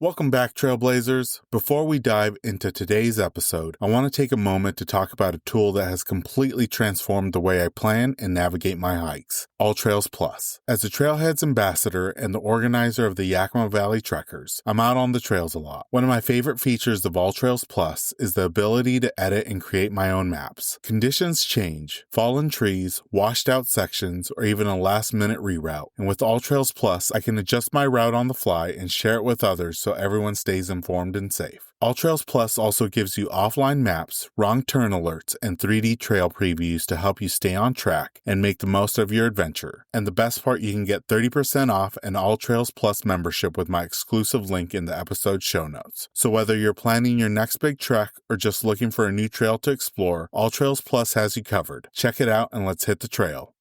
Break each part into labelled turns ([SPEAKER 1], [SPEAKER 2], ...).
[SPEAKER 1] Welcome back, Trailblazers. Before we dive into today's episode, I want to take a moment to talk about a tool that has completely transformed the way I plan and navigate my hikes, AllTrails Plus. As a Trailheads ambassador and the organizer of the Yakima Valley Trekkers, I'm out on the trails a lot. One of my favorite features of AllTrails Plus is the ability to edit and create my own maps. Conditions change, fallen trees, washed out sections, or even a last-minute reroute. And with AllTrails Plus, I can adjust my route on the fly and share it with others so everyone stays informed and safe. AllTrails Plus also gives you offline maps, wrong turn alerts, and 3D trail previews to help you stay on track and make the most of your adventure. And the best part, you can get 30% off an AllTrails Plus membership with my exclusive link in the episode show notes. So whether you're planning your next big trek or just looking for a new trail to explore, AllTrails Plus has you covered. Check it out and let's hit the trail.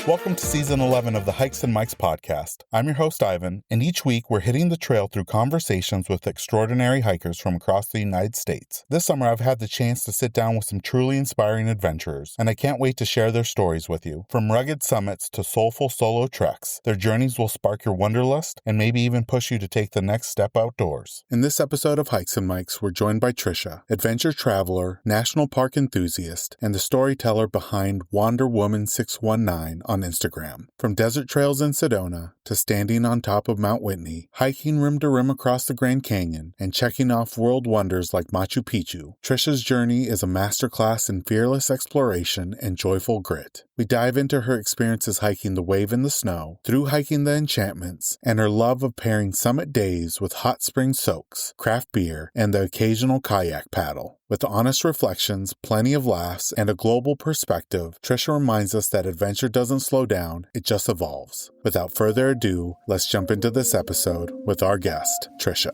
[SPEAKER 1] Welcome to Season 11 of the Hikes and Mics podcast. I'm your host, Ivan, and each week we're hitting the trail through conversations with extraordinary hikers from across the United States. This summer, I've had the chance to sit down with some truly inspiring adventurers, and I can't wait to share their stories with you. From rugged summits to soulful solo treks, their journeys will spark your wanderlust and maybe even push you to take the next step outdoors. In this episode of Hikes and Mics, we're joined by Trisha, adventure traveler, national park enthusiast, and the storyteller behind Wander Woman 619 on Instagram. From desert trails in Sedona to standing on top of Mount Whitney, hiking rim to rim across the Grand Canyon, and checking off world wonders like Machu Picchu, Trisha's journey is a masterclass in fearless exploration and joyful grit. We dive into her experiences hiking the Wave in the Snow, through hiking the Enchantments, and her love of pairing summit days with hot spring soaks, craft beer, and the occasional kayak paddle. With honest reflections, plenty of laughs, and a global perspective, Trisha reminds us that adventure doesn't slow down, it just evolves. Without further ado, let's jump into this episode with our guest, Trisha.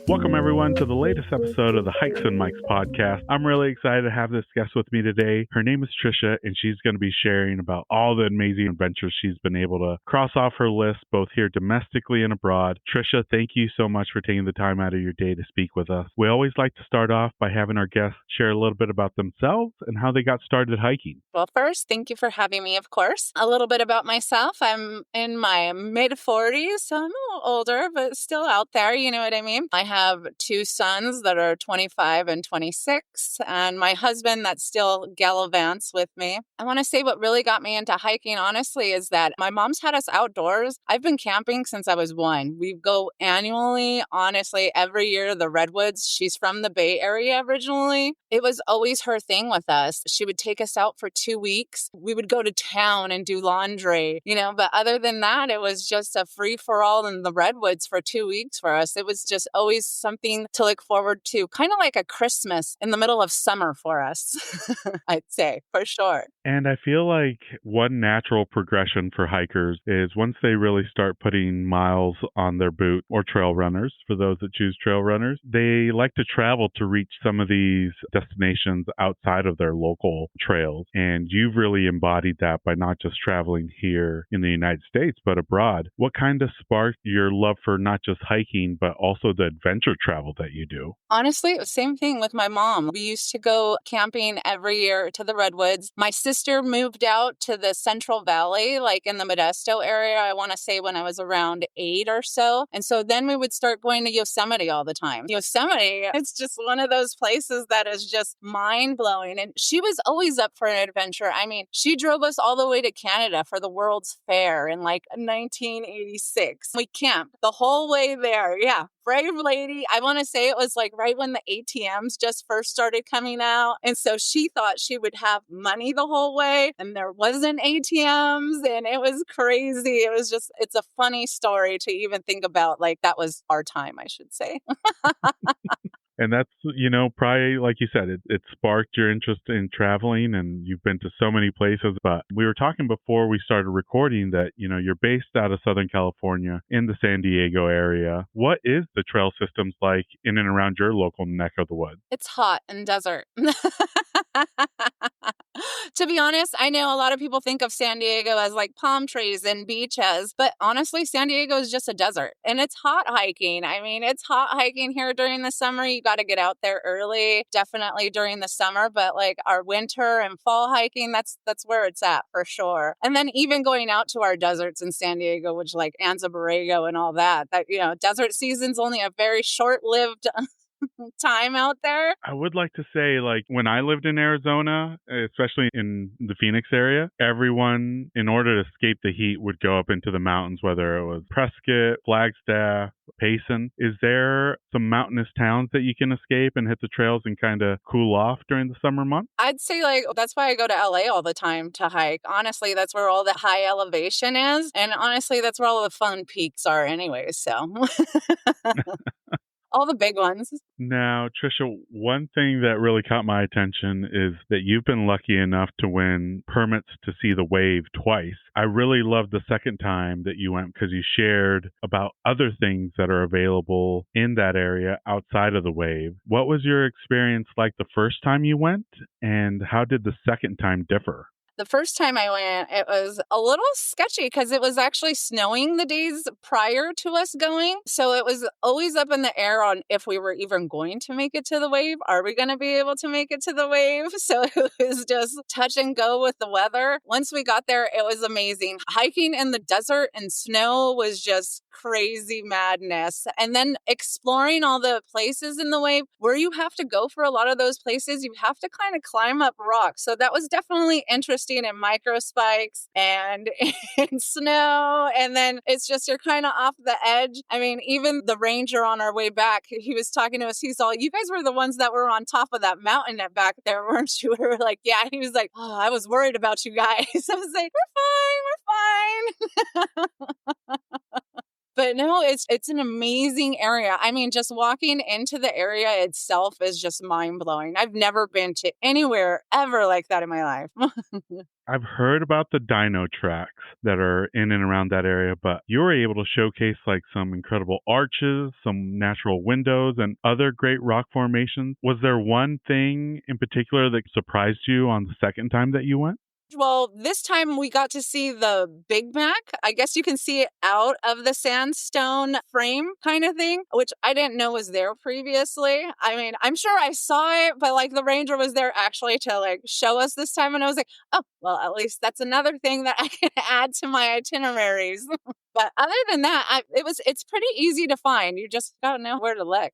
[SPEAKER 1] Welcome, everyone, to the latest episode of the Hikes and Mics podcast. I'm really excited to have this guest with me today. Her name is Trisha, and she's going to be sharing about all the amazing adventures she's been able to cross off her list, both here domestically and abroad. Trisha, thank you so much for taking the time out of your day to speak with us. We always like to start off by having our guests share a little bit about themselves and how they got started hiking.
[SPEAKER 2] Well, first, thank you for having me, of course. A little bit about myself. I'm in my mid-40s, so I'm a little older, but still out there, you know what I mean? I have two sons that are 25 and 26, and my husband that still gallivants with me. I want to say what really got me into hiking, honestly, is that my mom's had us outdoors. I've been camping since I was one. We go annually, honestly, every year, the Redwoods. She's from the Bay Area originally. It was always her thing with us. She would take us out for 2 weeks. We would go to town and do laundry, but other than that, it was just a free-for-all in the Redwoods for 2 weeks for us. It was just always something to look forward to, kind of like a Christmas in the middle of summer for us, I'd say, for sure.
[SPEAKER 3] And I feel like one natural progression for hikers is once they really start putting miles on their boot, or trail runners, for those that choose trail runners, they like to travel to reach some of these destinations outside of their local trails. And you've really embodied that by not just traveling here in the United States, but abroad. What kind of sparked your love for not just hiking, but also the adventure travel that you do?
[SPEAKER 2] Honestly, same thing with my mom. We used to go camping every year to the Redwoods. My sister moved out to the Central Valley, like in the Modesto area, I want to say when I was around 8 or so. And so then we would start going to Yosemite all the time. Yosemite, it's just one of those places that is just mind-blowing. And she was always up for an adventure. I mean, she drove us all the way to Canada for the World's Fair in like 1986. We camped the whole way there. Yeah. Brave lady. I want to say it was like right when the ATMs just first started coming out. And so she thought she would have money the whole way, and there wasn't ATMs, and it was crazy. It was just, it's a funny story to even think about. Like, that was our time, I should say.
[SPEAKER 3] And that's, probably, like you said, it sparked your interest in traveling and you've been to so many places. But we were talking before we started recording that, you're based out of Southern California in the San Diego area. What is the trail systems like in and around your local neck of the woods?
[SPEAKER 2] It's hot and desert. To be honest, I know a lot of people think of San Diego as like palm trees and beaches, but honestly, San Diego is just a desert and it's hot hiking. I mean, it's hot hiking here during the summer. You got to get out there early, definitely during the summer, but like our winter and fall hiking, that's where it's at for sure. And then even going out to our deserts in San Diego, which like Anza Borrego and all that, desert season's only a very short-lived time out there.
[SPEAKER 3] I would like to say, like, when I lived in Arizona, especially in the Phoenix area, everyone, in order to escape the heat, would go up into the mountains, whether it was Prescott, Flagstaff, Payson. Is there some mountainous towns that you can escape and hit the trails and kind of cool off during the summer months?
[SPEAKER 2] I'd say like that's why I go to LA all the time to hike. Honestly, that's where all the high elevation is. And honestly, that's where all the fun peaks are anyways. So all the big ones.
[SPEAKER 3] Now, Trisha, one thing that really caught my attention is that you've been lucky enough to win permits to see the wave twice. I really loved the second time that you went because you shared about other things that are available in that area outside of the wave. What was your experience like the first time you went, and how did the second time differ?
[SPEAKER 2] The first time I went, it was a little sketchy because it was actually snowing the days prior to us going. So it was always up in the air on if we were even going to make it to the wave. Are we going to be able to make it to the wave? So it was just touch and go with the weather. Once we got there, it was amazing. Hiking in the desert and snow was just crazy madness. And then exploring all the places in the wave where you have to go for a lot of those places, you have to kind of climb up rocks. So that was definitely interesting in microspikes and in snow. And then it's just, you're kind of off the edge. I mean, even the ranger on our way back, he was talking to us. He's all, you guys were the ones that were on top of that mountain back there, weren't you? We were like, yeah. He was like, oh, I was worried about you guys. I was like, we're fine. But no, it's an amazing area. I mean, just walking into the area itself is just mind-blowing. I've never been to anywhere ever like that in my life.
[SPEAKER 3] I've heard about the dino tracks that are in and around that area, but you were able to showcase like some incredible arches, some natural windows, and other great rock formations. Was there one thing in particular that surprised you on the second time that you went?
[SPEAKER 2] Well, this time we got to see the Big Mac. I guess you can see it out of the sandstone frame kind of thing, which I didn't know was there previously. I mean, I'm sure I saw it, but like the ranger was there actually to like show us this time. And I was like, oh, well, at least that's another thing that I can add to my itineraries. But other than that, it's pretty easy to find. You just got to know where to look.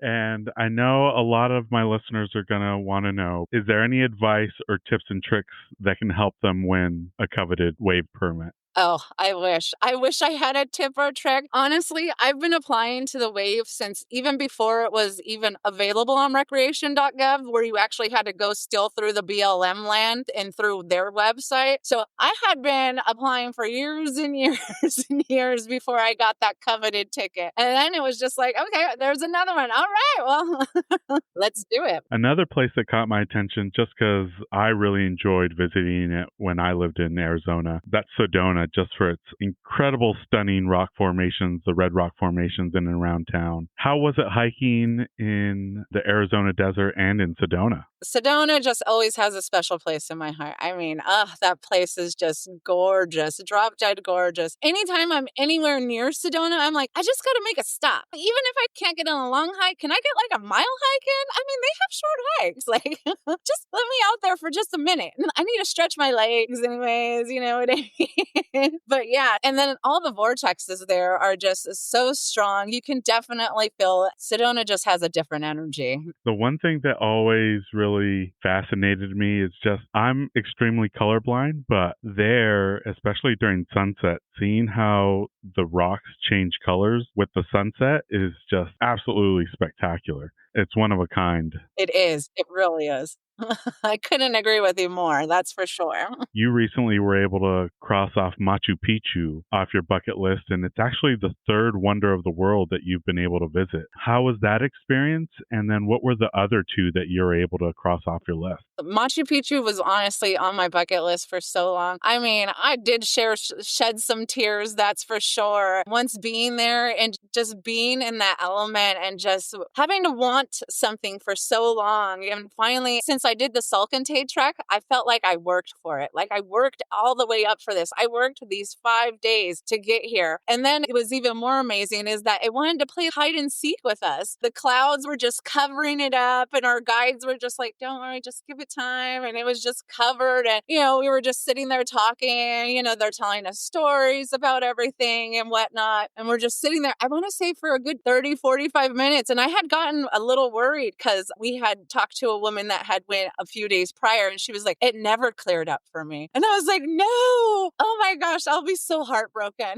[SPEAKER 3] And I know a lot of my listeners are going to want to know, is there any advice or tips and tricks that can help them win a coveted wave permit?
[SPEAKER 2] Oh, I wish. I wish I had a tip or a trick. Honestly, I've been applying to the wave since even before it was even available on recreation.gov, where you actually had to go still through the BLM land and through their website. So I had been applying for years and years and years before I got that coveted ticket. And then it was just like, okay, there's another one. All right, well, let's do it.
[SPEAKER 3] Another place that caught my attention, just because I really enjoyed visiting it when I lived in Arizona, that's Sedona, just for its incredible, stunning rock formations, the red rock formations in and around town. How was it hiking in the Arizona desert and in Sedona?
[SPEAKER 2] Sedona just always has a special place in my heart. I mean, that place is just gorgeous, drop dead gorgeous. Anytime I'm anywhere near Sedona, I'm like, I just got to make a stop. Even if I can't get on a long hike, can I get like a mile hike in? I mean, they have short hikes. Like, just let me out there for just a minute. I need to stretch my legs anyways, you know what I mean? But yeah, and then all the vortexes there are just so strong. You can definitely feel it. Sedona just has a different energy.
[SPEAKER 3] The one thing that always really fascinated me is just, I'm extremely colorblind, but there, especially during sunset, seeing how the rocks change colors with the sunset is just absolutely spectacular. It's one of a kind.
[SPEAKER 2] It is. It really is. I couldn't agree with you more. That's for sure.
[SPEAKER 3] You recently were able to cross off Machu Picchu off your bucket list, and it's actually the third wonder of the world that you've been able to visit. How was that experience? And then what were the other two that you were able to cross off your list?
[SPEAKER 2] Machu Picchu was honestly on my bucket list for so long. I mean, I did shed some tears, that's for sure. Once being there and just being in that element and just having to want something for so long. And finally, since I did the Salkantay trek, I felt like I worked for it. Like I worked all the way up for this. I worked these 5 days to get here. And then it was even more amazing is that it wanted to play hide and seek with us. The clouds were just covering it up and our guides were just like, don't worry, just give it time. And it was just covered. And, we were just sitting there talking, they're telling us stories about everything and whatnot. And we're just sitting there, I want to say for a good 30, 45 minutes. And I had gotten a little worried because we had talked to a woman that had went a few days prior and she was like, it never cleared up for me. And I was like, no, oh my gosh, I'll be so heartbroken.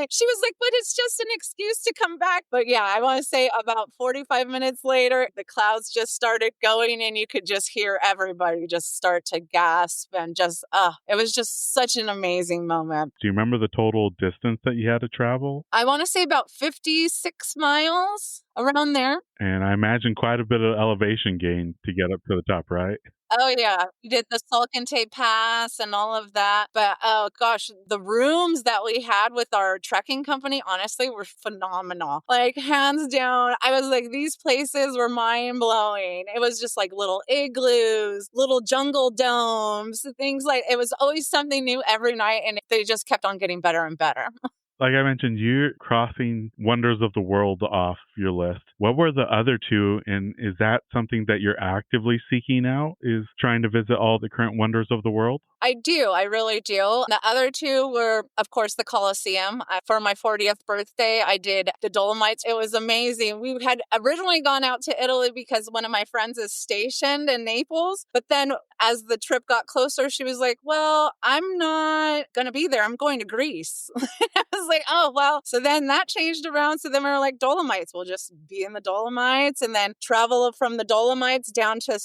[SPEAKER 2] She was like, but it's just an excuse to come back. But yeah, I want to say about 45 minutes later, the clouds just started going and you could just hear everybody just start to gasp and just, it was just such an amazing moment.
[SPEAKER 3] Do you remember the total distance that you had to travel?
[SPEAKER 2] I want to say about 56 miles, around there.
[SPEAKER 3] And I imagine quite a bit of elevation gain to get up to the top, right?
[SPEAKER 2] Oh, yeah. We did the Salkantay Pass and all of that. But, oh, gosh, the rooms that we had with our trekking company, honestly, were phenomenal. Like, hands down, I was like, these places were mind-blowing. It was just like little igloos, little jungle domes, things like, it was always something new every night, and they just kept on getting better and better.
[SPEAKER 3] Like I mentioned, you're crossing wonders of the world off your list. What were the other two? And is that something that you're actively seeking out, is trying to visit all the current wonders of the world?
[SPEAKER 2] I do. I really do. The other two were, of course, the Colosseum. For my 40th birthday, I did the Dolomites. It was amazing. We had originally gone out to Italy because one of my friends is stationed in Naples. But then as the trip got closer, she was like, well, I'm not going to be there. I'm going to Greece. I was like, oh, well. So then that changed around. So then we were like, Dolomites. We'll just be in the Dolomites and then travel from the Dolomites down to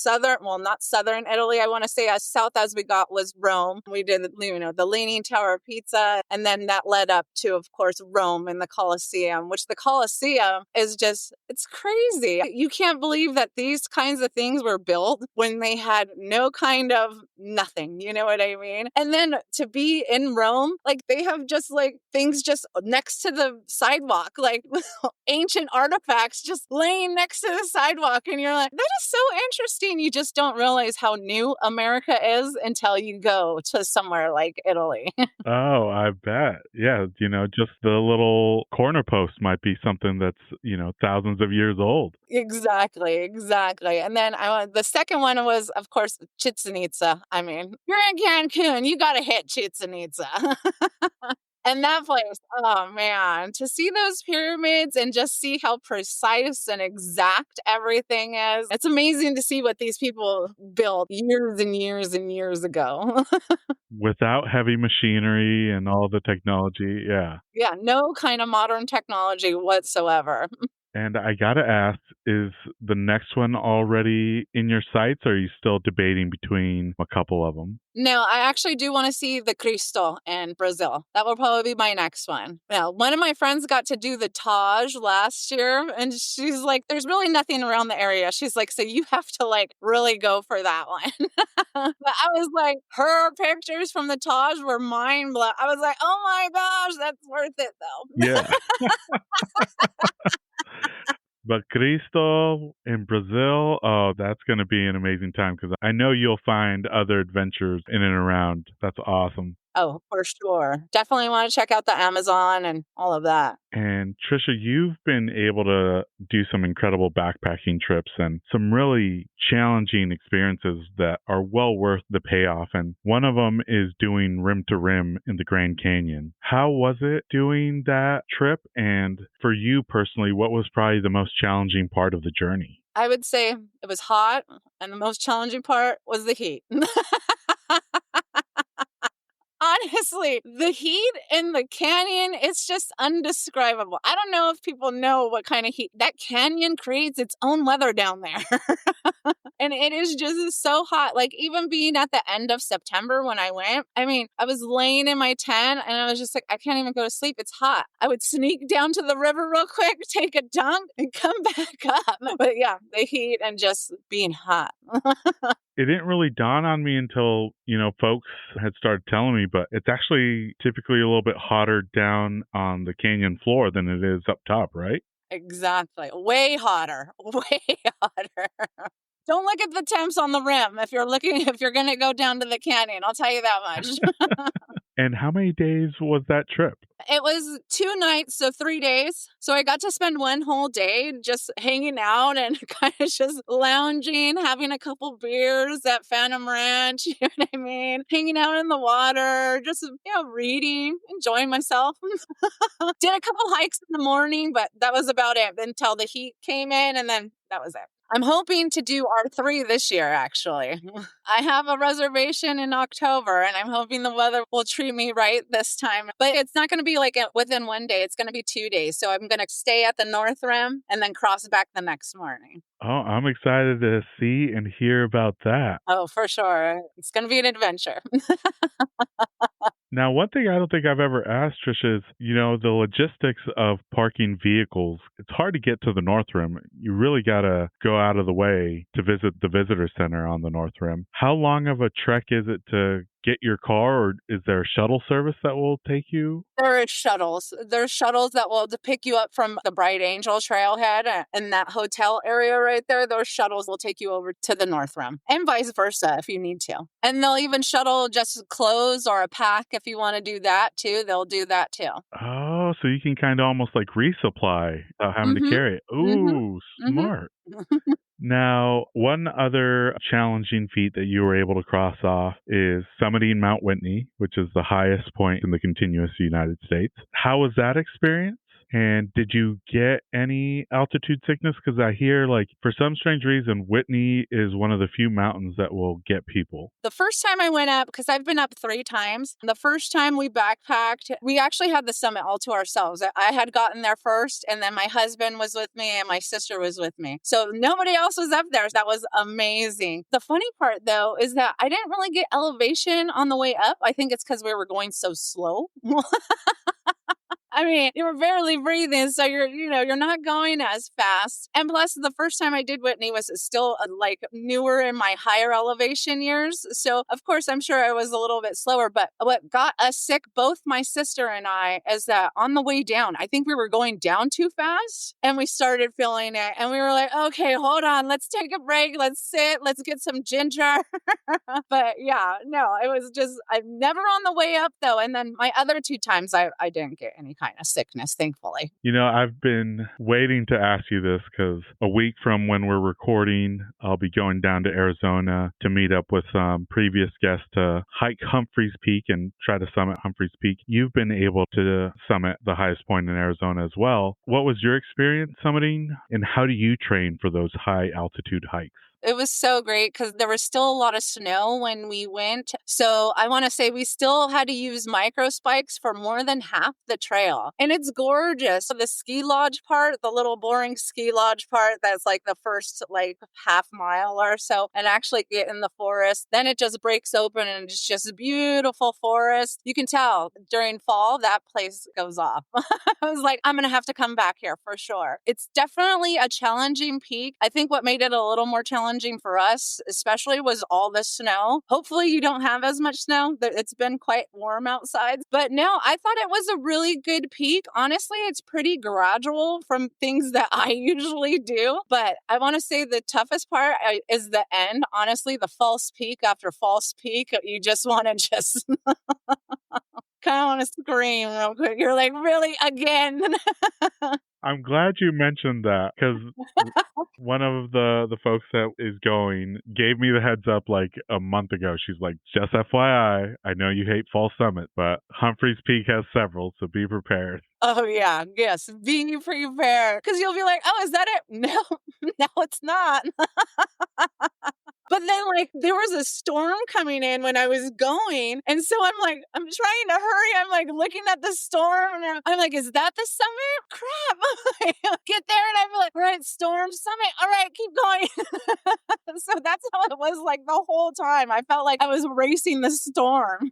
[SPEAKER 2] not southern Italy. I want to say as south as we got was Rome. We did, the Leaning Tower of Pisa. And then that led up to, of course, Rome and the Colosseum, which the Colosseum is just, it's crazy. You can't believe that these kinds of things were built when they had no kind of nothing. You know what I mean? And then to be in Rome, like they have just like things just next to the sidewalk, like ancient artifacts just laying next to the sidewalk. And you're like, that is so interesting. You just don't realize how new America is until you go to somewhere like Italy.
[SPEAKER 3] Oh, I bet. Yeah, just the little corner post might be something that's, thousands of years old.
[SPEAKER 2] Exactly. And then the second one was, of course, Chichén Itzá. I mean, you're in Cancun, you got to hit Chichén Itzá. And that place, oh man, to see those pyramids and just see how precise and exact everything is. It's amazing to see what these people built years and years and years ago.
[SPEAKER 3] Without heavy machinery and all the technology, yeah.
[SPEAKER 2] Yeah, no kind of modern technology whatsoever.
[SPEAKER 3] And I gotta ask, is the next one already in your sights, or are you still debating between a couple of them?
[SPEAKER 2] No, I actually do want to see the Cristo in Brazil. That will probably be my next one. Now, one of my friends got to do the Taj last year, and she's like, there's really nothing around the area. She's like, so you have to like really go for that one. But I was like, her pictures from the Taj were mind blowing. I was like, oh my gosh, that's worth it though.
[SPEAKER 3] Yeah. But Cristo in Brazil, oh, that's going to be an amazing time because I know you'll find other adventures in and around. That's awesome.
[SPEAKER 2] Oh, for sure. Definitely want to check out the Amazon and all of that.
[SPEAKER 3] And Trisha, you've been able to do some incredible backpacking trips and some really challenging experiences that are well worth the payoff. And one of them is doing rim to rim in the Grand Canyon. How was it doing that trip? And for you personally, what was probably the most challenging part of the journey?
[SPEAKER 2] I would say it was hot, and the most challenging part was the heat. Honestly, the heat in the canyon, it's just undescribable. I don't know if people know what kind of heat. That canyon creates its own weather down there. And And it is just so hot. Like even being at the end of September when I went, I mean, I was laying in my tent and I was just like, I can't even go to sleep. It's hot. I would sneak down to the river real quick, take a dunk and come back up. But yeah, the heat and just being hot.
[SPEAKER 3] It didn't really dawn on me until, folks had started telling me, but it's actually typically a little bit hotter down on the canyon floor than it is up top, right?
[SPEAKER 2] Exactly. Way hotter. Way hotter. Don't look at the temps on the rim if you're going to go down to the canyon. I'll tell you that much.
[SPEAKER 3] And how many days was that trip?
[SPEAKER 2] It was 2 nights, so 3 days. So I got to spend one whole day just hanging out and kind of just lounging, having a couple beers at Phantom Ranch, you know what I mean? Hanging out in the water, just, reading, enjoying myself. Did a couple hikes in the morning, but that was about it until the heat came in, and then that was it. I'm hoping to do R3 this year, actually. I have a reservation in October, and I'm hoping the weather will treat me right this time. But it's not going to be like within one day. It's going to be 2 days. So I'm going to stay at the North Rim and then cross back the next morning.
[SPEAKER 3] Oh, I'm excited to see and hear about that.
[SPEAKER 2] Oh, for sure. It's going to be an adventure.
[SPEAKER 3] Now, one thing I don't think I've ever asked, Trisha, is, the logistics of parking vehicles. It's hard to get to the North Rim. You really got to go out of the way to visit the visitor center on the North Rim. How long of a trek is it to get your car, or is there a shuttle service that will take you?
[SPEAKER 2] There are shuttles. There's shuttles that will pick you up from the Bright Angel trailhead and that hotel area right there. Those shuttles will take you over to the North Rim and vice versa if you need to. And they'll even shuttle just clothes or a pack if you want to do that too. They'll do that too.
[SPEAKER 3] Oh, so you can kind of almost like resupply without having to carry it. Ooh, smart. Now, one other challenging feat that you were able to cross off is summiting Mount Whitney, which is the highest point in the continuous United States. How was that experience? And did you get any altitude sickness? Because I hear, for some strange reason, Whitney is one of the few mountains that will get people.
[SPEAKER 2] The first time I went up, because I've been up 3 times, the first time we backpacked, we actually had the summit all to ourselves. I had gotten there first, and then my husband was with me, and my sister was with me. So nobody else was up there. That was amazing. The funny part, though, is that I didn't really get elevation on the way up. I think it's because we were going so slow. I mean, you were barely breathing, so you're not going as fast. And plus, the first time I did Whitney was still newer in my higher elevation years. So, of course, I'm sure I was a little bit slower. But what got us sick, both my sister and I, is that on the way down, I think we were going down too fast, and we started feeling it. And we were like, okay, hold on, let's take a break, let's sit, let's get some ginger. But yeah, no, it was just, I'm never on the way up though. And then my other 2 times, I didn't get any kind of sickness, thankfully.
[SPEAKER 3] I've been waiting to ask you this because a week from when we're recording, I'll be going down to Arizona to meet up with some previous guests to hike Humphreys Peak and try to summit Humphreys Peak. You've been able to summit the highest point in Arizona as well. What was your experience summiting, and how do you train for those high altitude hikes?
[SPEAKER 2] It was so great because there was still a lot of snow when we went. So I want to say we still had to use microspikes for more than half the trail. And it's gorgeous. The ski lodge part, the little boring ski lodge part, that's like the first half mile or so, and actually get in the forest. Then it just breaks open and it's just a beautiful forest. You can tell during fall, that place goes off. I was like, I'm going to have to come back here for sure. It's definitely a challenging peak. I think what made it a little more challenging for us, especially, was all the snow. Hopefully you don't have as much snow. It's been quite warm outside. But no, I thought it was a really good peak. Honestly, it's pretty gradual from things that I usually do. But I want to say the toughest part is the end. Honestly, the false peak after false peak, you just want to just kind of want to scream real quick. You're like, really, again?
[SPEAKER 3] I'm glad you mentioned that because one of the folks that is going gave me the heads up a month ago. She's like, just FYI, I know you hate Fall Summit, but Humphreys Peak has several, so be prepared.
[SPEAKER 2] Oh, yeah. Yes. Be prepared. Because you'll be like, oh, is that it? No, no, it's not. But then, there was a storm coming in when I was going. And so I'm trying to hurry. I'm looking at the storm. And I'm like, is that the summit? Crap. Get there. And I'm like, all right, storm summit. All right, keep going. So that's how it was like the whole time. I felt like I was racing the storm.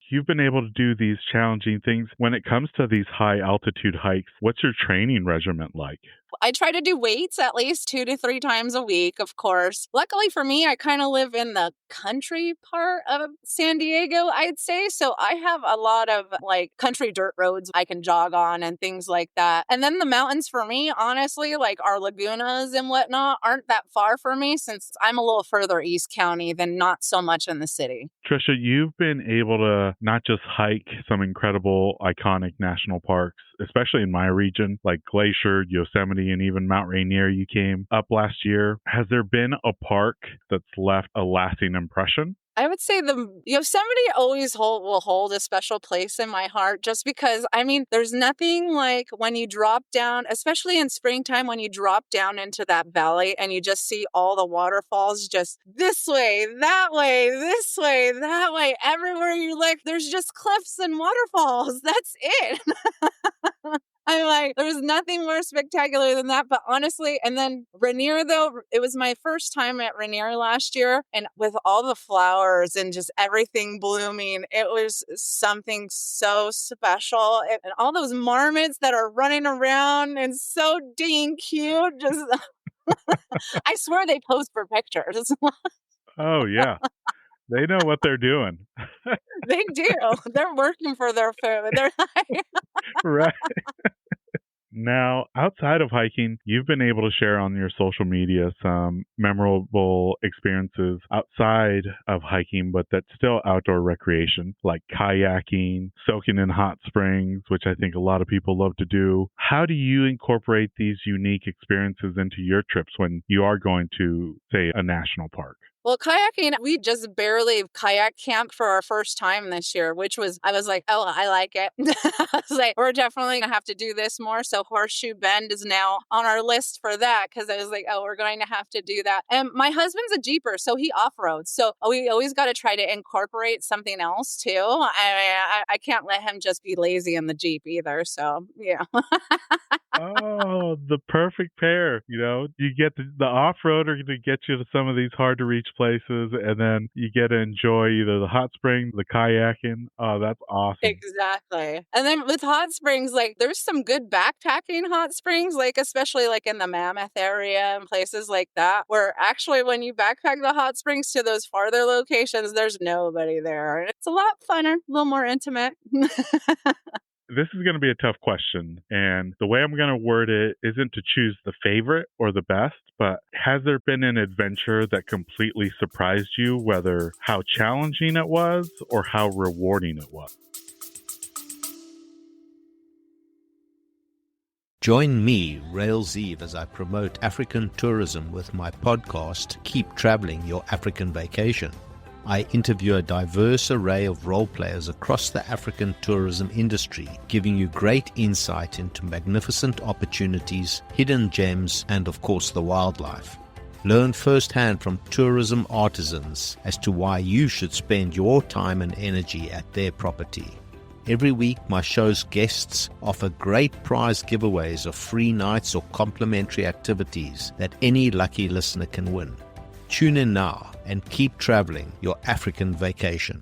[SPEAKER 3] You've been able to do these challenging things. When it comes to these high altitude hikes, what's your training regimen like?
[SPEAKER 2] I try to do weights at least 2 to 3 times a week, of course. Luckily for me, I kind of live in the country part of San Diego, I'd say. So I have a lot of like country dirt roads I can jog on and things like that. And then the mountains for me, honestly, like our lagunas and whatnot, aren't that far for me since I'm a little further East County than not so much in the city.
[SPEAKER 3] Trisha, you've been able to not just hike some incredible, iconic national parks, especially in my region, like Glacier, Yosemite, and even Mount Rainier. You came up last year. Has there been a park that's left a lasting impression?
[SPEAKER 2] I would say the Yosemite always will hold a special place in my heart just because, I mean, there's nothing like when you drop down, especially in springtime, when you drop down into that valley and you just see all the waterfalls just this way, that way, this way, that way. Everywhere you look, there's just cliffs and waterfalls. That's it. I'm like, there's nothing more spectacular than that. But honestly, and then Rainier, though, it was my first time at Rainier last year. And with all the flowers and just everything blooming, it was something so special. And all those marmots that are running around and so dang cute. Just, I swear they pose for pictures.
[SPEAKER 3] Oh, yeah. They know what they're doing.
[SPEAKER 2] They do. They're working for their food. They're like,
[SPEAKER 3] Right. Now, outside of hiking, you've been able to share on your social media some memorable experiences outside of hiking, but that's still outdoor recreation, like kayaking, soaking in hot springs, which I think a lot of people love to do. How do you incorporate these unique experiences into your trips when you are going to, say, a national park?
[SPEAKER 2] well, kayaking, we just barely kayak camped for our first time this year, which was, I was like, oh, I like it. I was like, we're definitely going to have to do this more. So Horseshoe Bend is now on our list for that because I was like, oh, we're going to have to do that. And my husband's a Jeeper, so he off-roads. So we always got to try to incorporate something else too. I can't let him just be lazy in the Jeep either. So, yeah.
[SPEAKER 3] Oh, the perfect pair. You know, you get the off-roader to get you to some of these hard to reach places, and then you get to enjoy either the hot springs, the kayaking. Oh, that's awesome.
[SPEAKER 2] Exactly. And then with hot springs, like there's some good backpacking hot springs, like especially like in the Mammoth area and places like that, where actually when you backpack the hot springs to those farther locations, there's nobody there. And it's a lot funner, a little more intimate.
[SPEAKER 3] This is going to be a tough question, and the way I'm going to word it isn't to choose the favorite or the best, but has there been an adventure that completely surprised you, whether how challenging it was or how rewarding it was?
[SPEAKER 4] Join me, Rails Eve, as I promote African tourism with my podcast, Keep Traveling Your African Vacation. I interview a diverse array of role players across the African tourism industry, giving you great insight into magnificent opportunities, hidden gems, and of course the wildlife. Learn firsthand from tourism artisans as to why you should spend your time and energy at their property. Every week, my show's guests offer great prize giveaways of free nights or complimentary activities that any lucky listener can win. Tune in now and keep traveling your African vacation.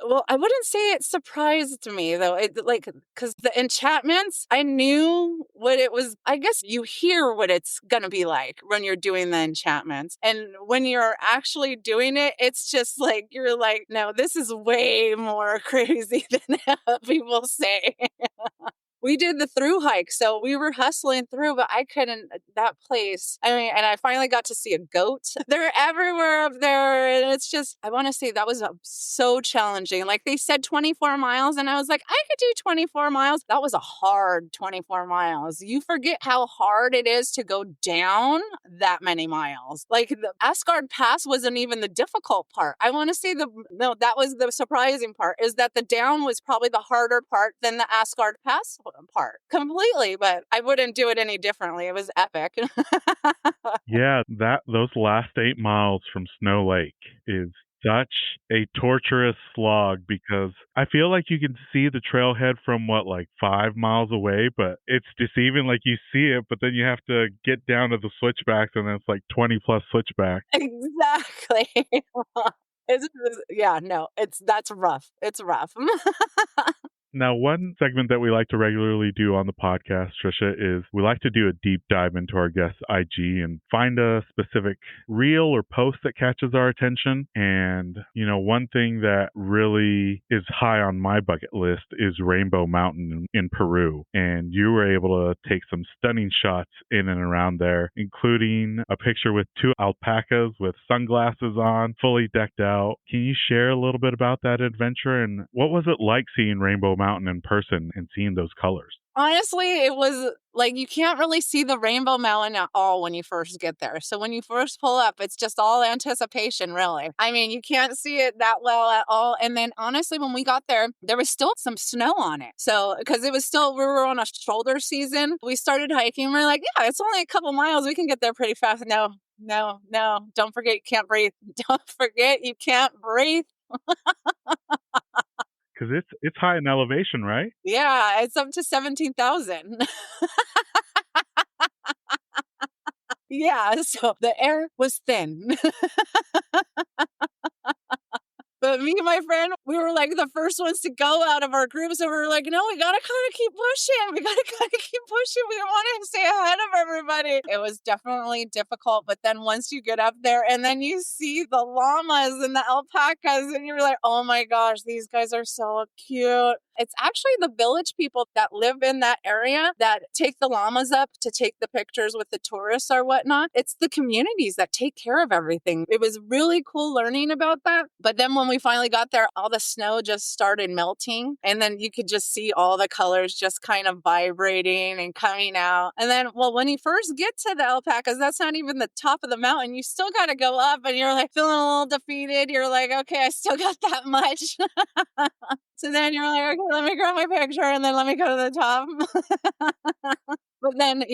[SPEAKER 2] Well, I wouldn't say it surprised me though. Because the enchantments, I knew what it was. I guess you hear what it's going to be like when you're doing the enchantments. And when you're actually doing it, it's just like, you're like, no, this is way more crazy than people say. We did the thru hike, so we were hustling through, but I couldn't, that place. I mean, and I finally got to see a goat. They're everywhere up there. And it's just, I want to say that was so challenging. Like they said 24 miles, and I was like, I could do 24 miles. That was a hard 24 miles. You forget how hard it is to go down that many miles. Like the Aasgard Pass wasn't even the difficult part. I want to say that was the surprising part, is that the down was probably the harder part than the Aasgard Pass part completely, but I wouldn't do it any differently. It was epic.
[SPEAKER 3] Yeah, those last 8 miles from Snow Lake is such a torturous slog because I feel like you can see the trailhead from like 5 miles away, but it's deceiving. Like you see it, but then you have to get down to the switchbacks and then it's like 20 plus switchbacks.
[SPEAKER 2] Exactly. Yeah, no, that's rough. It's rough.
[SPEAKER 3] Now, one segment that we like to regularly do on the podcast, Trisha, is we like to do a deep dive into our guest's IG and find a specific reel or post that catches our attention. And, one thing that really is high on my bucket list is Rainbow Mountain in Peru. And you were able to take some stunning shots in and around there, including a picture with 2 alpacas with sunglasses on, fully decked out. Can you share a little bit about that adventure and what was it like seeing Rainbow Mountain in person and seeing those colors?
[SPEAKER 2] Honestly, it was like you can't really see the Rainbow Mountain at all when you first get there. So when you first pull up, it's just all anticipation, really. I mean, you can't see it that well at all. And then honestly, when we got there, there was still some snow on it. So because we were on a shoulder season, we started hiking. We're like, yeah, it's only a couple miles. We can get there pretty fast. No. Don't forget you can't breathe. Don't forget you can't breathe.
[SPEAKER 3] Because it's high in elevation, right?
[SPEAKER 2] Yeah, it's up to 17,000. Yeah, so the air was thin. But me and my friend, we were like the first ones to go out of our group. So we were like, no, we got to kind of keep pushing. We got to kind of keep pushing. We want to stay ahead of everybody. It was definitely difficult. But then once you get up there and then you see the llamas and the alpacas and you're like, oh my gosh, these guys are so cute. It's actually the village people that live in that area that take the llamas up to take the pictures with the tourists or whatnot. It's the communities that take care of everything. It was really cool learning about that. But then when we finally got there, all the snow just started melting. And then you could just see all the colors just kind of vibrating and coming out. And then, when you first get to the alpacas, that's not even the top of the mountain. You still got to go up and you're like feeling a little defeated. You're like, okay, I still got that much. So then you're like, okay, let me grab my picture and then let me go to the top. But then,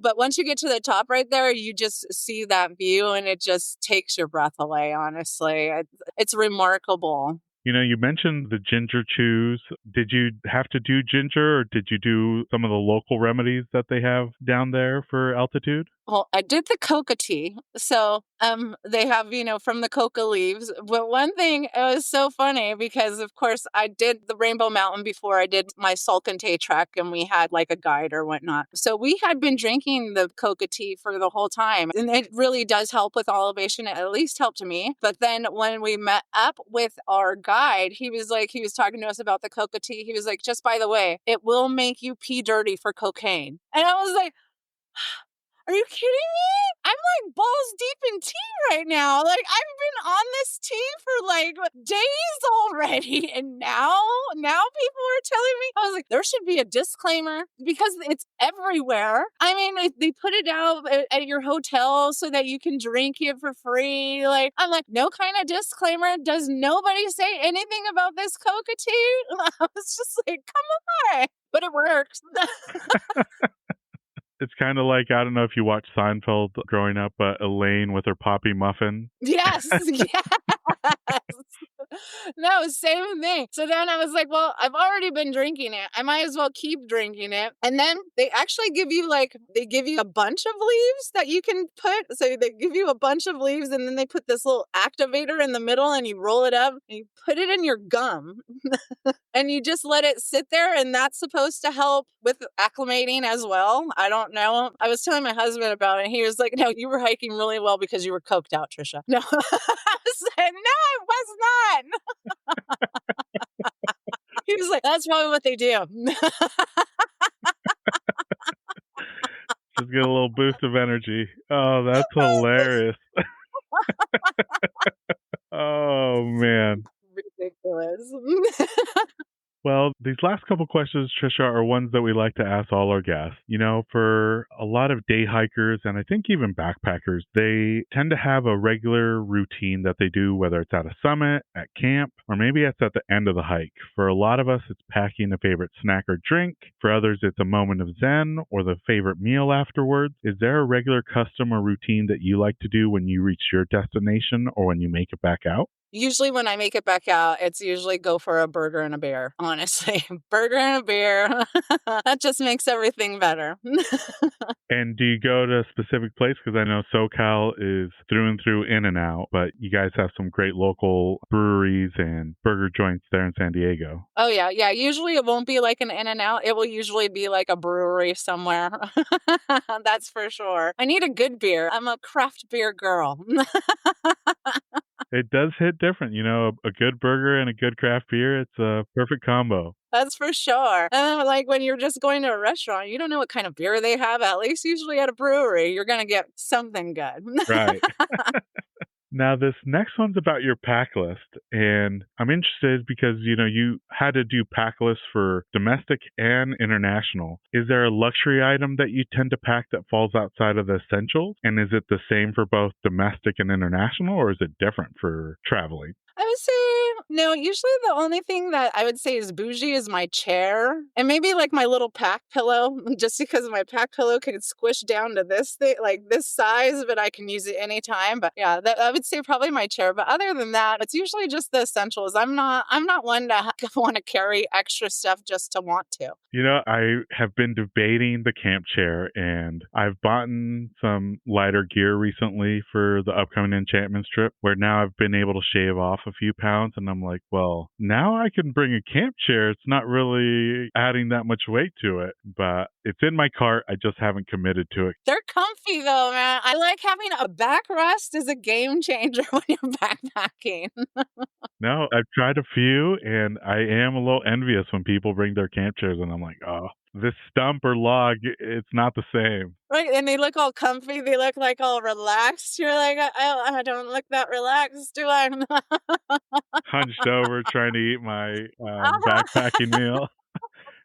[SPEAKER 2] but once you get to the top right there, you just see that view and it just takes your breath away, honestly. It's remarkable.
[SPEAKER 3] You mentioned the ginger chews. Did you have to do ginger or did you do some of the local remedies that they have down there for altitude?
[SPEAKER 2] Well, I did the coca tea. So they have, from the coca leaves. But one thing, it was so funny because, of course, I did the Rainbow Mountain before I did my Salkantay trek and we had like a guide or whatnot. So we had been drinking the coca tea for the whole time. And it really does help with elevation. It at least helped me. But then when we met up with our guide, he was talking to us about the coca tea. He was like, just by the way, it will make you pee dirty for cocaine. And I was like, are you kidding me? I'm like balls deep in tea right now. Like I've been on this tea for like days already. And now people are telling me, I was like, there should be a disclaimer because it's everywhere. I mean, they put it out at your hotel so that you can drink it for free. Like, I'm like, no kind of disclaimer. Does nobody say anything about this coca tea? I was just like, come on. But it works.
[SPEAKER 3] It's kind of like, I don't know if you watched Seinfeld growing up, but Elaine with her poppy muffin.
[SPEAKER 2] Yes. No, same thing. So then I was like, well, I've already been drinking it. I might as well keep drinking it. And then they actually give you a bunch of leaves that you can put. So they give you a bunch of leaves and then they put this little activator in the middle and you roll it up and you put it in your gum and you just let it sit there. And that's supposed to help with acclimating as well. I don't know. I was telling my husband about it. And he was like, no, you were hiking really well because you were coked out, Trisha. No, I was like, no, I was not. He was like, that's probably what they do.
[SPEAKER 3] Just get a little boost of energy. Oh, that's hilarious. Oh, man.
[SPEAKER 2] Ridiculous.
[SPEAKER 3] Well, these last couple questions, Trisha, are ones that we like to ask all our guests. For a lot of day hikers and I think even backpackers, they tend to have a regular routine that they do, whether it's at a summit, at camp, or maybe it's at the end of the hike. For a lot of us, it's packing a favorite snack or drink. For others, it's a moment of zen or the favorite meal afterwards. Is there a regular custom or routine that you like to do when you reach your destination or when you make it back out?
[SPEAKER 2] Usually when I make it back out, it's usually go for a burger and a beer, honestly. Burger and a beer. That just makes everything better.
[SPEAKER 3] And do you go to a specific place? Because I know SoCal is through and through in and out, but you guys have some great local breweries and burger joints there in San Diego.
[SPEAKER 2] Oh, yeah. Yeah. Usually it won't be like an In-N-Out. It will usually be like a brewery somewhere. That's for sure. I need a good beer. I'm a craft beer girl.
[SPEAKER 3] It does hit different. You know, a good burger and a good craft beer, it's a perfect combo.
[SPEAKER 2] That's for sure. And then, like when you're just going to a restaurant, you don't know what kind of beer they have. At least usually at a brewery, you're going to get something good.
[SPEAKER 3] Right. Now, this next one's about your pack list, and I'm interested because, you know, you had to do pack lists for domestic and international. Is there a luxury item that you tend to pack that falls outside of the essentials? And is it the same for both domestic and international, or is it different for traveling?
[SPEAKER 2] I would say, no, usually the only thing that I would say is bougie is my chair and maybe like my little pack pillow, just because my pack pillow can squish down to this thing, like this size, but I can use it anytime. But yeah, I would say probably my chair. But other than that, it's usually just the essentials. I'm not one to want to carry extra stuff just to want to.
[SPEAKER 3] You know, I have been debating the camp chair, and I've bought some lighter gear recently for the upcoming Enchantments trip, where now I've been able to shave off a few pounds, and I'm like, well, now I can bring a camp chair. It's not really adding that much weight to it, but it's in my cart. I just haven't committed to it.
[SPEAKER 2] They're comfy though, man. I like having a backrest is a game changer when you're backpacking.
[SPEAKER 3] No, I've tried a few, and I am a little envious when people bring their camp chairs, and I'm like, oh, this stump or log, it's not the same.
[SPEAKER 2] Right, and they look all comfy. They look like all relaxed. You're like, I don't look that relaxed, do I?
[SPEAKER 3] Hunched over trying to eat my backpacking meal,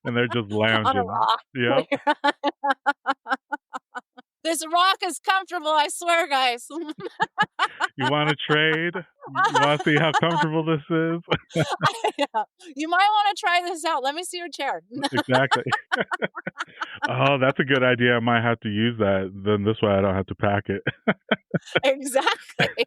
[SPEAKER 3] and they're just lounging.
[SPEAKER 2] On a rock.
[SPEAKER 3] Yep.
[SPEAKER 2] This rock is comfortable, I swear, guys.
[SPEAKER 3] You want to trade? You want to see how comfortable this is?
[SPEAKER 2] Yeah. You might want to try this out. Let me see your chair.
[SPEAKER 3] Exactly. Oh, that's a good idea. I might have to use that. Then this way I don't have to pack it.
[SPEAKER 2] Exactly.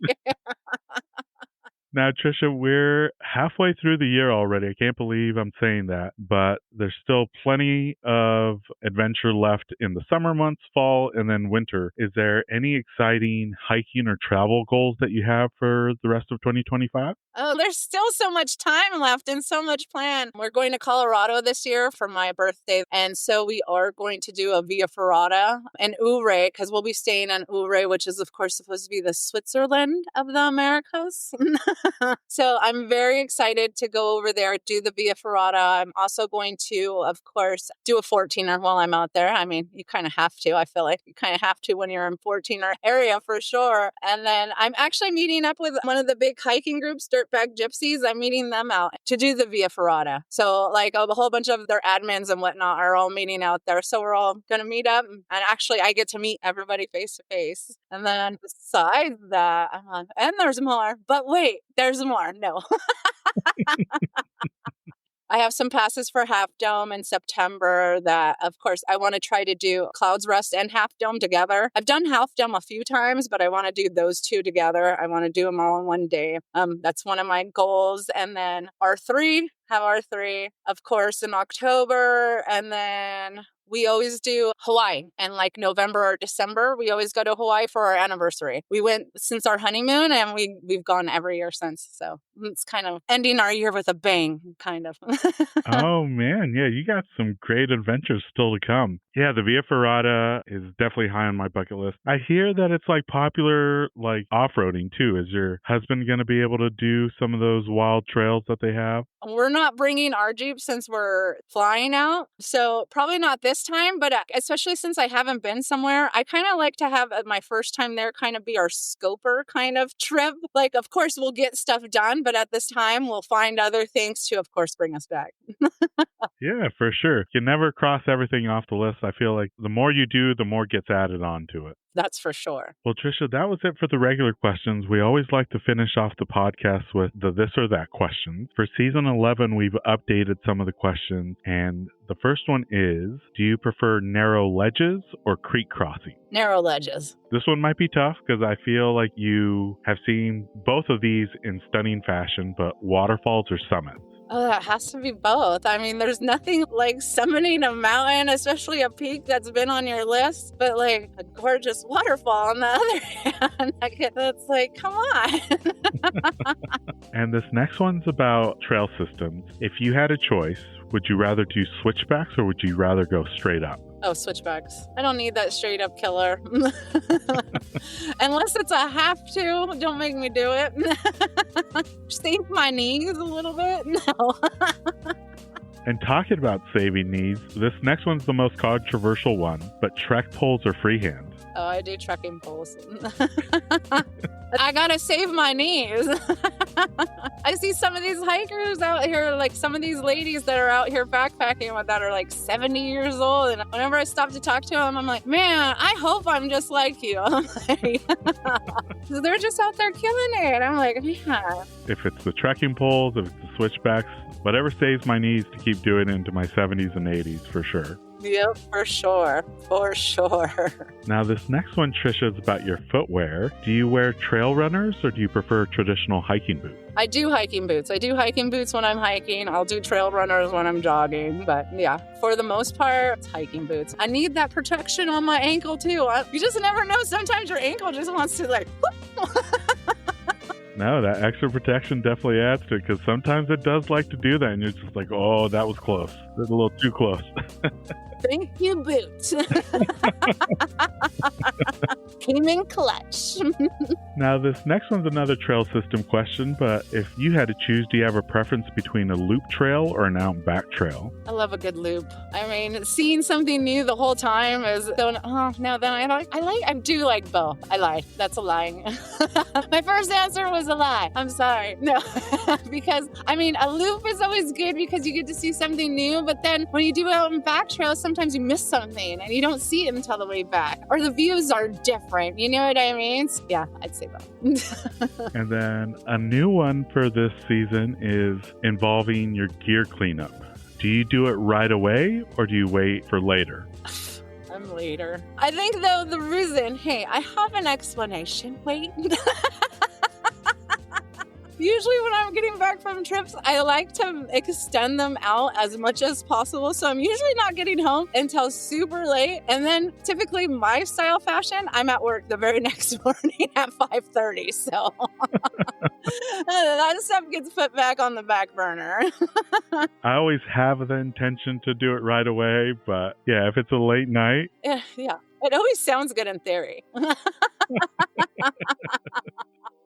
[SPEAKER 3] Now, Trisha, we're halfway through the year already. I can't believe I'm saying that, but there's still plenty of adventure left in the summer months, fall, and then winter. Is there any exciting hiking or travel goals that you have for the rest of 2025?
[SPEAKER 2] Oh, there's still so much time left and so much planned. We're going to Colorado this year for my birthday. And so we are going to do a Via Ferrata and Ouray, because we'll be staying on Ouray, which is, of course, supposed to be the Switzerland of the Americas. So I'm very excited to go over there, do the Via Ferrata. I'm also going to, of course, do a 14er while I'm out there. I mean, you kind of have to. I feel like you kind of have to when you're in 14er area for sure. And then I'm actually meeting up with one of the big hiking groups, Dirtbag Gypsies. I'm meeting them out to do the Via Ferrata. So like a whole bunch of their admins and whatnot are all meeting out there. So we're all going to meet up. And actually, I get to meet everybody face to face. And then besides that, I'm like, and there's more. But wait, there's more. No. I have some passes for Half Dome in September that, of course, I want to try to do Clouds Rest and Half Dome together. I've done Half Dome a few times, but I want to do those two together. I want to do them all in one day. That's one of my goals. And then R3, have R3, of course, in October. And then we always do Hawaii. And like November or December, we always go to Hawaii for our anniversary. We went since our honeymoon and we've gone every year since. So it's kind of ending our year with a bang, kind of.
[SPEAKER 3] Oh, man. Yeah, you got some great adventures still to come. Yeah, the Via Ferrata is definitely high on my bucket list. I hear that it's like popular like off-roading too. Is your husband going to be able to do some of those wild trails that they have?
[SPEAKER 2] We're not bringing our Jeep since we're flying out. So probably not this time, but especially since I haven't been somewhere, I kind of like to have my first time there kind of be our scoper kind of trip. Like, of course, we'll get stuff done, but at this time, we'll find other things to, of course, bring us back.
[SPEAKER 3] Yeah, for sure. You can never cross everything off the list. I feel like the more you do, the more gets added on to it.
[SPEAKER 2] That's for sure.
[SPEAKER 3] Well, Trisha, that was it for the regular questions. We always like to finish off the podcast with the this or that questions. For season 11, we've updated some of the questions, and the first one is, do you prefer narrow ledges or creek crossing?
[SPEAKER 2] Narrow ledges.
[SPEAKER 3] This one might be tough because I feel like you have seen both of these in stunning fashion, but waterfalls or summits?
[SPEAKER 2] Oh, that has to be both. I mean, there's nothing like summiting a mountain, especially a peak that's been on your list, but like a gorgeous waterfall on the other hand. That's like, come on.
[SPEAKER 3] And this next one's about trail systems. If you had a choice, would you rather do switchbacks or would you rather go straight up?
[SPEAKER 2] Oh, switchbacks. I don't need that straight up killer. Unless it's a have to, don't make me do it. Save my knees a little bit. No.
[SPEAKER 3] And talking about saving knees, this next one's the most controversial one, but trek poles or freehand?
[SPEAKER 2] Oh, I do trekking poles. I gotta save my knees. I see some of these hikers out here, like some of these ladies that are out here backpacking that are like 70 years old. And whenever I stop to talk to them, I'm like, man, I hope I'm just like you. I'm like, they're just out there killing it. I'm like, yeah.
[SPEAKER 3] If it's the trekking poles, if it's the switchbacks, whatever saves my knees to keep doing it into my 70s and 80s for sure.
[SPEAKER 2] Yep, for sure. For sure.
[SPEAKER 3] Now, this next one, Trisha, is about your footwear. Do you wear trail runners or do you prefer traditional hiking boots?
[SPEAKER 2] I do hiking boots. I do hiking boots when I'm hiking. I'll do trail runners when I'm jogging. But yeah, for the most part, it's hiking boots. I need that protection on my ankle too. You just never know. Sometimes your ankle just wants to like, whoop.
[SPEAKER 3] No, that extra protection definitely adds to it because sometimes it does like to do that and you're just like, oh, that was close. That's a little too close.
[SPEAKER 2] Thank you, boots. Came in clutch.
[SPEAKER 3] Now, this next one's another trail system question, but if you had to choose, do you have a preference between a loop trail or an out and back trail?
[SPEAKER 2] I love a good loop. I mean, seeing something new the whole time is so, I do like both. I lied. That's a lie. My first answer was a lie. I'm sorry. No, because I mean, a loop is always good because you get to see something new, but then when you do out and back trails, sometimes you miss something and you don't see it until the way back, or the views are different. You know what I mean? So, yeah, I'd say both.
[SPEAKER 3] And then a new one for this season is involving your gear cleanup. Do you do it right away or do you wait for later?
[SPEAKER 2] I'm later. I think though the reason, I have an explanation. Wait. Usually when I'm getting back from trips, I like to extend them out as much as possible. So I'm usually not getting home until super late. And then typically my style fashion, I'm at work the very next morning at 5:30. So that stuff gets put back on the back burner.
[SPEAKER 3] I always have the intention to do it right away. But yeah, if it's a late night.
[SPEAKER 2] Yeah. It always sounds good in theory.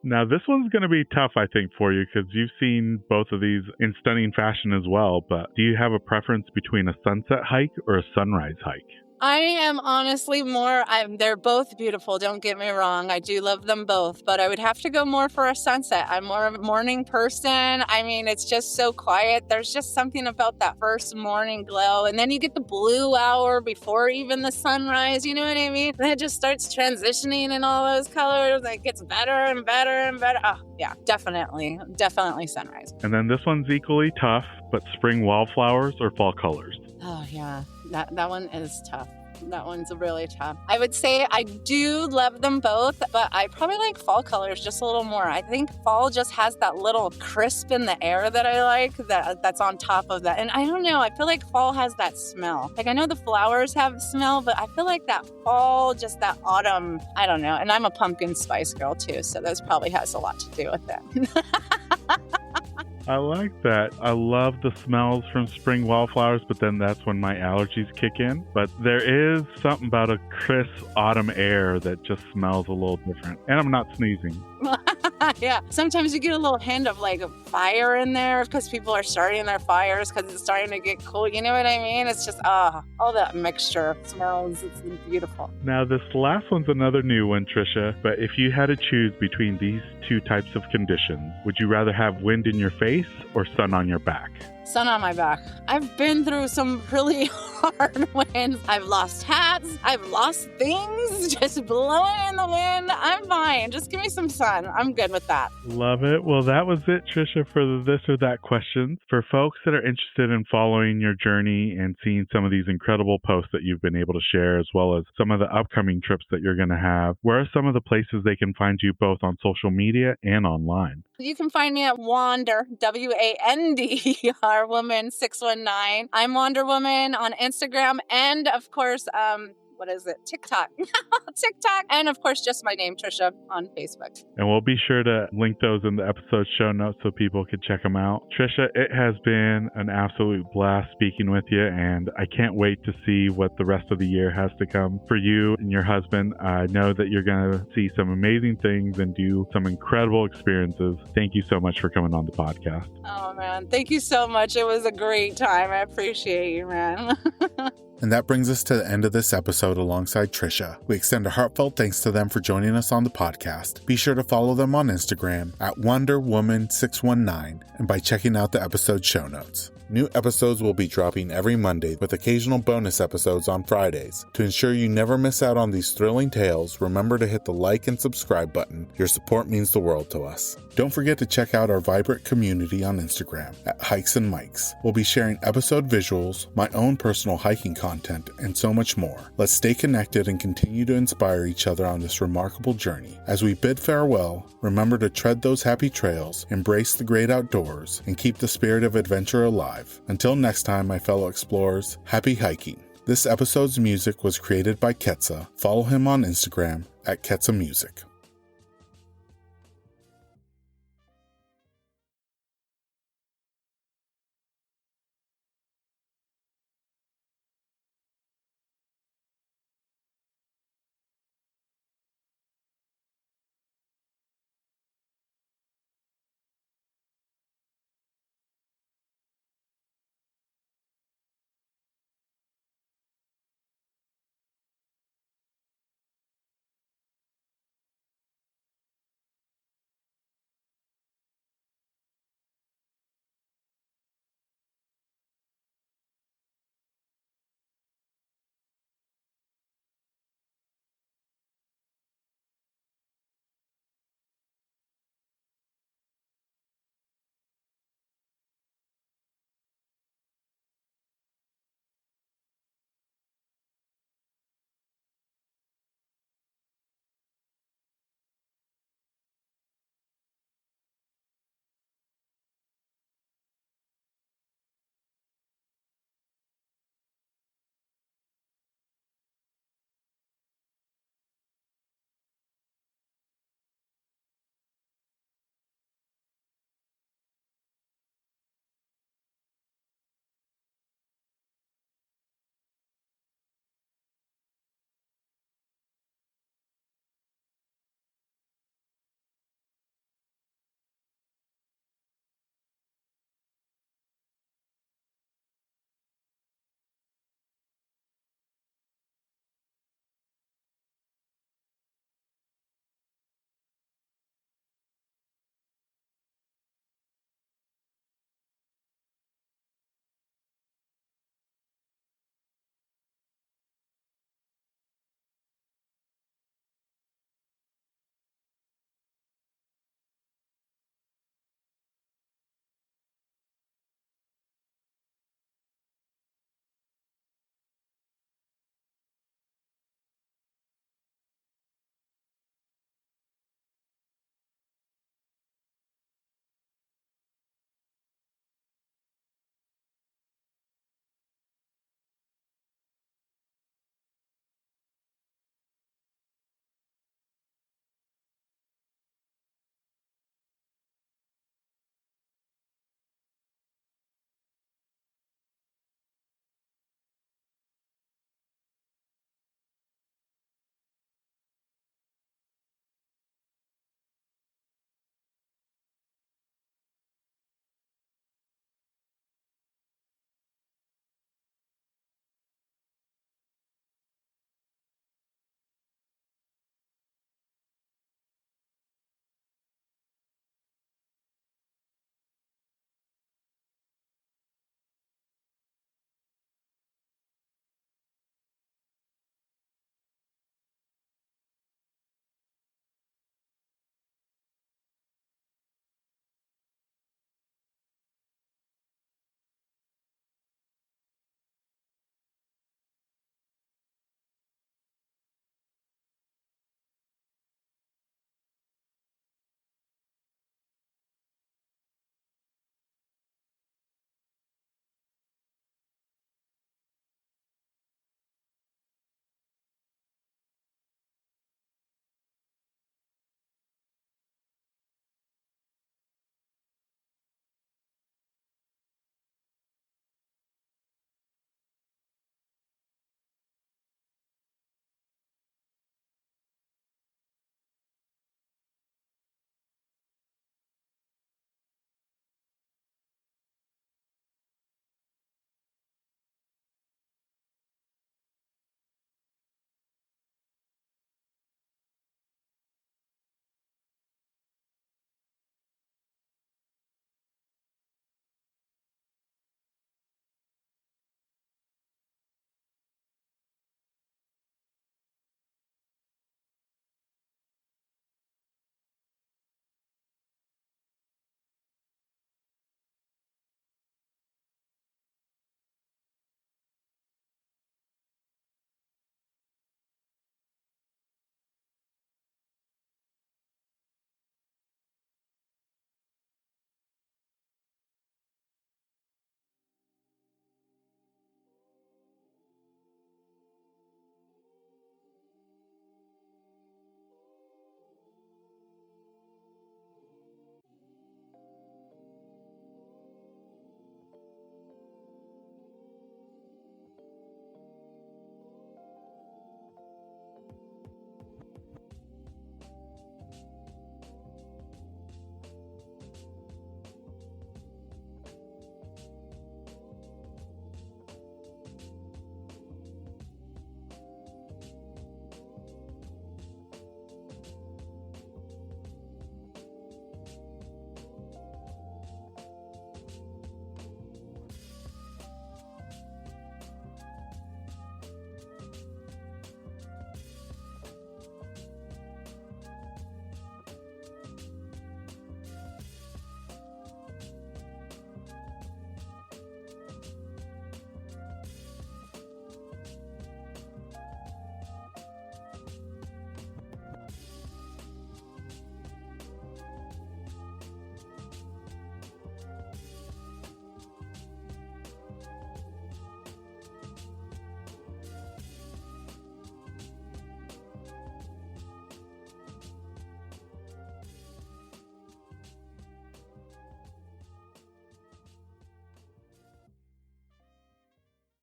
[SPEAKER 3] Now, this one's going to be tough, I think, for you because you've seen both of these in stunning fashion as well. But do you have a preference between a sunset hike or a sunrise hike?
[SPEAKER 2] I am honestly they're both beautiful, don't get me wrong. I do love them both, but I would have to go more for a sunset. I'm more of a morning person. I mean, it's just so quiet. There's just something about that first morning glow. And then you get the blue hour before even the sunrise, you know what I mean? And it just starts transitioning in all those colors. It gets better and better and better. Oh, yeah, definitely sunrise.
[SPEAKER 3] And then this one's equally tough, but spring wildflowers or fall colors?
[SPEAKER 2] Oh, yeah. That one is tough. That one's really tough. I would say I do love them both, but I probably like fall colors just a little more. I think fall just has that little crisp in the air that I like that's on top of that. And I don't know, I feel like fall has that smell. Like I know the flowers have smell, but I feel like that fall, just that autumn, I don't know. And I'm a pumpkin spice girl too, so that probably has a lot to do with it.
[SPEAKER 3] I like that. I love the smells from spring wildflowers, but then that's when my allergies kick in. But there is something about a crisp autumn air that just smells a little different. And I'm not sneezing.
[SPEAKER 2] Yeah. Sometimes you get a little hint of like a fire in there because people are starting their fires because it's starting to get cool. You know what I mean? It's just, all that mixture of smells. It's beautiful.
[SPEAKER 3] Now, this last one's another new one, Trisha. But if you had to choose between these two types of conditions, would you rather have wind in your face or sun on your back?
[SPEAKER 2] Sun on my back. I've been through some really hard winds. I've lost hats. I've lost things just blowing in the wind. I'm fine. Just give me some sun. I'm good with that.
[SPEAKER 3] Love it. Well, that was it, Trisha, for the this or that questions. For folks that are interested in following your journey and seeing some of these incredible posts that you've been able to share, as well as some of the upcoming trips that you're going to have, where are some of the places they can find you both on social media and online?
[SPEAKER 2] You can find me at Wander, WANDR Woman 619. I'm Wonder Woman on Instagram and, of course, TikTok. TikTok. And, of course, just my name, Trisha, on Facebook.
[SPEAKER 3] And we'll be sure to link those in the episode show notes so people can check them out. Trisha, it has been an absolute blast speaking with you, and I can't wait to see what the rest of the year has to come for you and your husband. I know that you're going to see some amazing things and do some incredible experiences. Thank you so much for coming on the podcast.
[SPEAKER 2] Oh, man. Thank you so much. It was a great time. I appreciate you, man.
[SPEAKER 1] And that brings us to the end of this episode alongside Trisha. We extend a heartfelt thanks to them for joining us on the podcast. Be sure to follow them on Instagram at WonderWoman619 and by checking out the episode show notes. New episodes will be dropping every Monday with occasional bonus episodes on Fridays. To ensure you never miss out on these thrilling tales, remember to hit the like and subscribe button. Your support means the world to us. Don't forget to check out our vibrant community on Instagram at Hikes and Mics. We'll be sharing episode visuals, my own personal hiking content, and so much more. Let's stay connected and continue to inspire each other on this remarkable journey. As we bid farewell, remember to tread those happy trails, embrace the great outdoors, and keep the spirit of adventure alive. Until next time, my fellow explorers, happy hiking. This episode's music was created by Ketsa. Follow him on Instagram at Ketsa Music.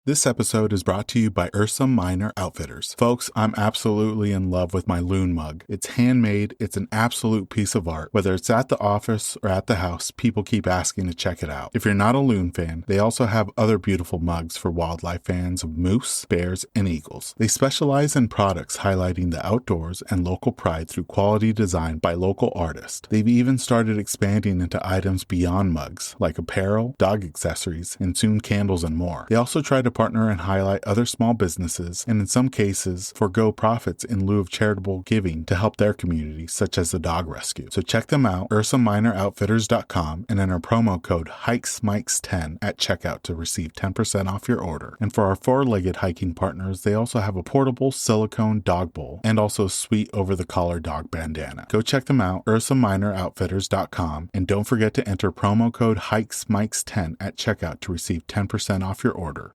[SPEAKER 1] This episode is brought to you by Ursa Minor Outfitters. Folks, I'm absolutely in love with my loon mug. It's handmade, it's an absolute piece of art. Whether it's at the office or at the house, people keep asking to check it out. If you're not a loon fan, they also have other beautiful mugs for wildlife fans of moose, bears, and eagles. They specialize in products highlighting the outdoors and local pride through quality design by local artists. They've even started expanding into items beyond mugs, like apparel, dog accessories, and soon candles and more. They also try to partner and highlight other small businesses, and in some cases, forego profits in lieu of charitable giving to help their community, such as the dog rescue. So check them out, UrsaMinorOutfitters.com, and enter promo code HikesMikes10 at checkout to receive 10% off your order. And for our four-legged hiking partners, they also have a portable silicone dog bowl and also a sweet over-the-collar dog bandana. Go check them out, UrsaMinorOutfitters.com, and don't forget to enter promo code HikesMikes10 at checkout to receive 10% off your order.